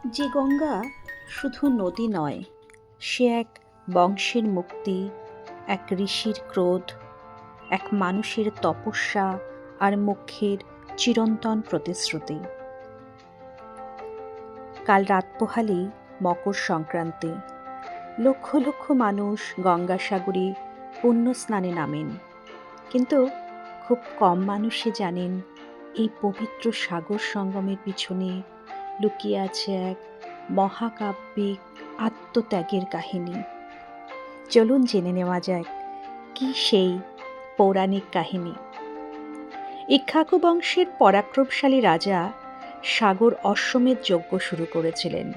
যে গঙ্গা শুধু নদী নয়, সে এক বংশের মুক্তি, এক ঋষির ক্রোধ, এক মানুষের তপস্যা আর মুখ্যের চিরন্তন প্রতিশ্রুতি। কাল রাত পোহালেই মকর সংক্রান্তি। লক্ষ লক্ষ মানুষ গঙ্গাসাগরে পুণ্য স্নানে নামেন, কিন্তু খুব কম মানুষে জানেন এই পবিত্র সাগর সঙ্গমের পিছনে লুকিয়ে আছে এক মহাকাব্যিক আত্মত্যাগের কাহিনী। চলুন জেনে নেওয়া যাক কি সেই পৌরাণিক কাহিনী। ইক্ষ্বাকু বংশের পরাক্রমশালী রাজা সাগর অশ্বমেধ যজ্ঞ শুরু করেছিলেন।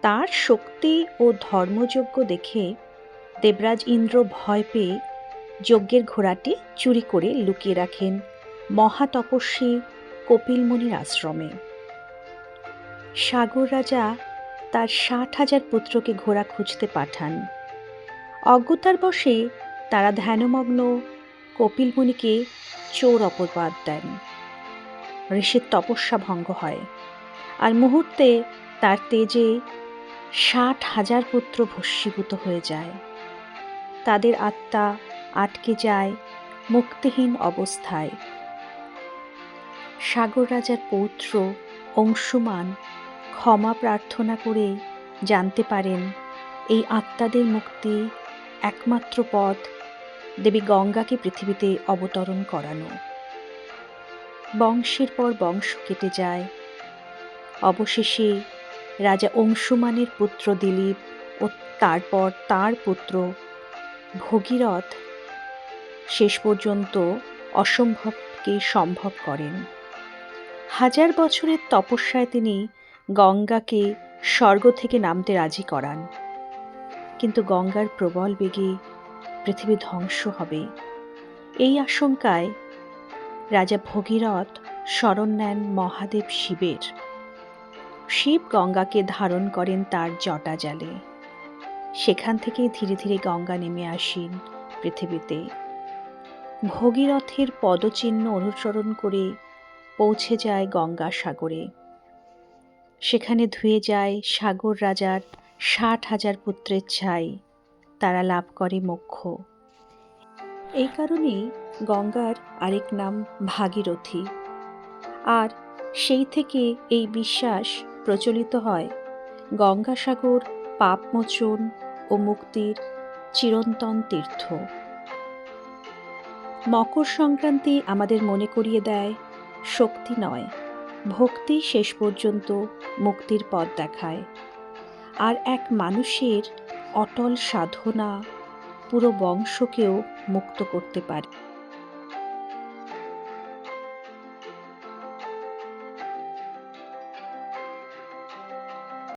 তার শক্তি ও ধর্মযজ্ঞ দেখে দেবরাজ ইন্দ্র ভয় পেয়ে যজ্ঞের ঘোড়াটি চুরি করে লুকিয়ে রাখেন মহাতপস্বী কপিল মুনির আশ্রমে। সাগর রাজা তার ৬০,০০০ পুত্রকে ঘোড়া খুঁজতে পাঠান। অজ্ঞতার বশে তারা ধ্যানমগ্ন কপিল মুনিকে চোর অপবাদ দেন। ঋষির তপস্যা ভঙ্গ হয়, আর মুহূর্তে তার তেজে ৬০,০০০ পুত্র ভস্মীভূত হয়ে যায়। তাদের আত্মা আটকে যায় মুক্তিহীন অবস্থায়। সাগর রাজার পৌত্র অংশুমান ক্ষমা প্রার্থনা করে জানতে পারেন এই আত্মাদের মুক্তি একমাত্র পথ দেবী গঙ্গাকে পৃথিবীতে অবতরণ করানো। বংশের পর বংশ কেটে যায়। অবশেষে রাজা অংশুমানের পুত্র দিলীপ ও তারপর তার পুত্র ভগীরথ শেষ পর্যন্ত অসম্ভবকে সম্ভব করেন। ১০০০ বছরের তপস্যায় তিনি গঙ্গাকে স্বর্গ থেকে নামতে রাজি করান, কিন্তু গঙ্গার প্রবল বেগে পৃথিবী ধ্বংস হবে এই আশঙ্কায় রাজা ভগীরথ শরণ নেন মহাদেব শিবের। শিব গঙ্গাকে ধারণ করেন তার জটা জালে। সেখান থেকেই ধীরে ধীরে গঙ্গা নেমে আসেন পৃথিবীতে। ভগীরথের পদচিহ্ন অনুসরণ করে পৌঁছে যায় গঙ্গা সাগরে। সেখানে ধুয়ে যায় সাগর রাজার ৬০,০০০ পুত্রের ছাই। তারা লাভ করে মোক্ষ। এই কারণেই গঙ্গার আরেক নাম ভাগীরথী। আর সেই থেকে এই বিশ্বাস প্রচলিত হয় গঙ্গাসাগর পাপমোচন ও মুক্তির চিরন্তন তীর্থ। মকর সংক্রান্তি আমাদের মনে করিয়ে দেয় শক্তি নয়, ভক্তি শেষ পর্যন্ত মুক্তির পথ দেখায়। আর এক মানুষের অটল সাধনা পুরো বংশকেও মুক্ত করতে পারে।